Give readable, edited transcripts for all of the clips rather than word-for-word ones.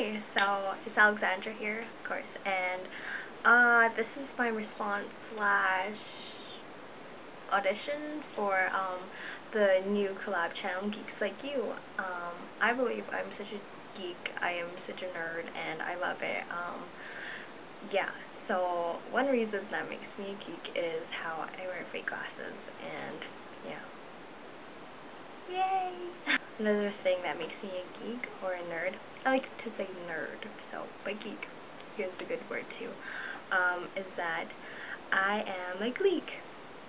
Hey, so it's Alexandra here, of course, and this is my response slash audition for the new collab channel, GeeksLikeYou. I believe I'm such a geek, I am such a nerd, and I love it. Yeah, so one reason that makes me a geek is how I wear fake glasses, and yeah. Yay! Another thing that makes me a geek or a nerd, I like to say nerd, so, but geek, here's a good word too, is that I am a Gleek.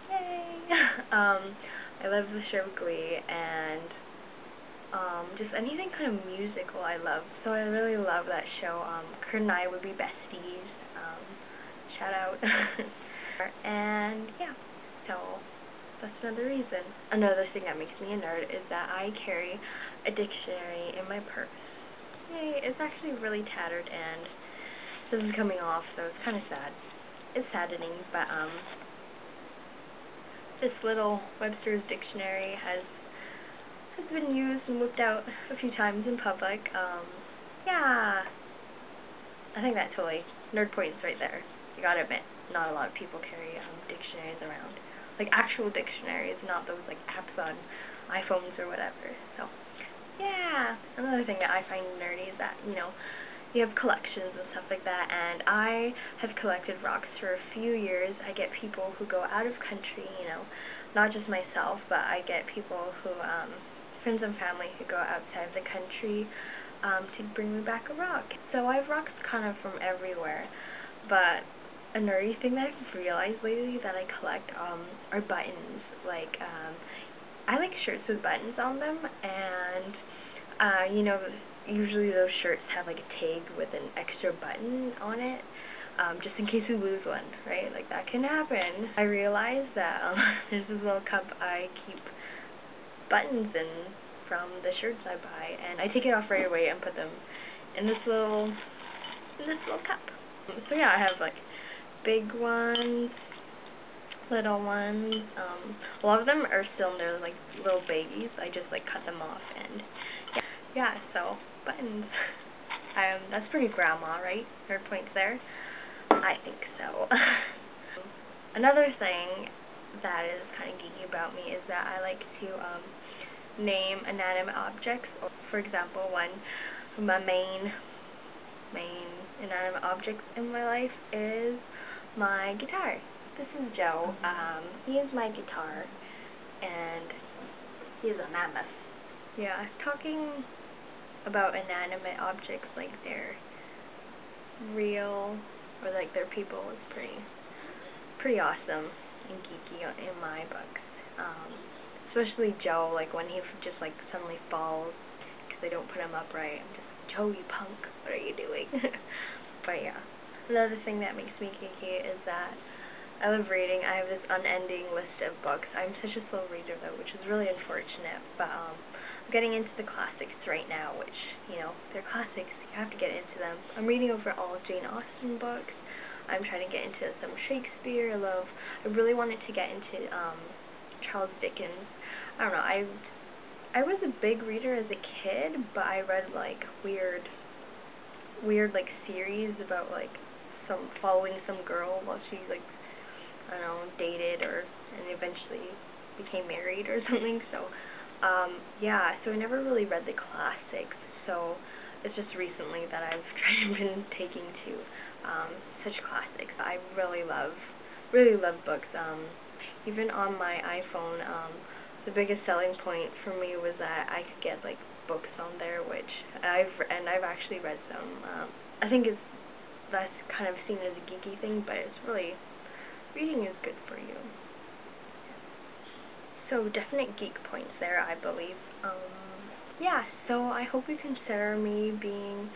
Yay! I love the show Glee, and just anything kind of musical I love. So I really love that show. Kurt and I would be besties. Shout out. And yeah, so that's another reason. Another thing that makes me a nerd is that I carry a dictionary in my purse. Yay, it's actually really tattered and this is coming off, so it's kind of sad. It's saddening, but this little Webster's dictionary has been used and whipped out a few times in public. Yeah, I think that totally nerd points right there. You gotta admit, not a lot of people carry dictionaries around. Like actual dictionaries, not those like apps on iPhones or whatever. So, yeah. Another thing that I find nerdy is that, you know, you have collections and stuff like that, and I have collected rocks for a few years. I get people who go out of country, you know, not just myself, but I get people who, friends and family who go outside of the country to bring me back a rock. So I have rocks kind of from everywhere, but a nerdy thing that I've realized lately that I collect are buttons. Like, I like shirts with buttons on them, and you know, usually those shirts have like a tag with an extra button on it, just in case we lose one, right? Like that can happen. I realized that there's this little cup I keep buttons in from the shirts I buy, and I take it off right away and put them in this little cup. So yeah, I have like big ones, little ones. A lot of them are still in their like little baggies. I just like cut them off, and yeah, so buttons. That's pretty grandma, right? Nerd points there. I think so. Another thing that is kind of geeky about me is that I like to name inanimate objects. For example, one of my main inanimate objects in my life is my guitar. This is Joe. He is my guitar, and he is a mammoth. Yeah, talking about inanimate objects like they're real or like they're people is pretty awesome and geeky in my books. Especially Joe, like when he just like suddenly falls because they don't put him upright. I'm just, Joe, you punk, what are you doing? But yeah. Another thing that makes me geeky is that I love reading. I have this unending list of books. I'm such a slow reader though, which is really unfortunate, but I'm getting into the classics right now, which, you know, they're classics, you have to get into them. I'm reading over all Jane Austen books. I'm trying to get into some Shakespeare. I really wanted to get into Charles Dickens. I don't know, I was a big reader as a kid, but I read like weird like series about like following some girl while she like, I don't know, dated and eventually became married or something. So yeah, so I never really read the classics, so it's just recently that I've been taking to such classics. I really love books. Even on my iPhone, the biggest selling point for me was that I could get like books on there, which I've actually read some. I think that's kind of seen as a geeky thing, but it's really, reading is good for you. So definite geek points there, I believe. Yeah, so I hope you consider me being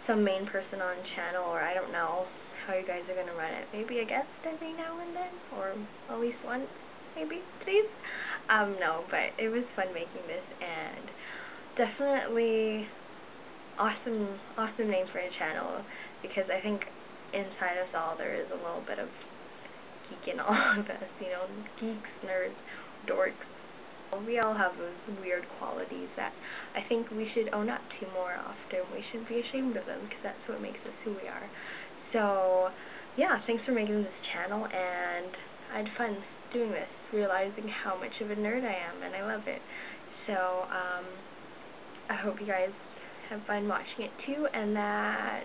some main person on channel, or I don't know how you guys are gonna run it. Maybe a guest every now and then, or at least once, maybe, please. No, but it was fun making this, and definitely awesome name for a channel, because I think inside us all there is a little bit of geek in all of us, you know, geeks, nerds, dorks, We all have those weird qualities that I think we should own up to more often. We shouldn't be ashamed of them because that's what makes us who we are. So, yeah, thanks for making this channel, and I had fun doing this, realizing how much of a nerd I am, and I love it. So, I hope you guys have fun watching it too, and that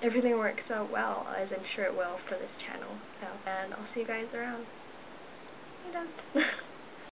everything works out well, as I'm sure it will for this channel. So, and I'll see you guys around. Bye.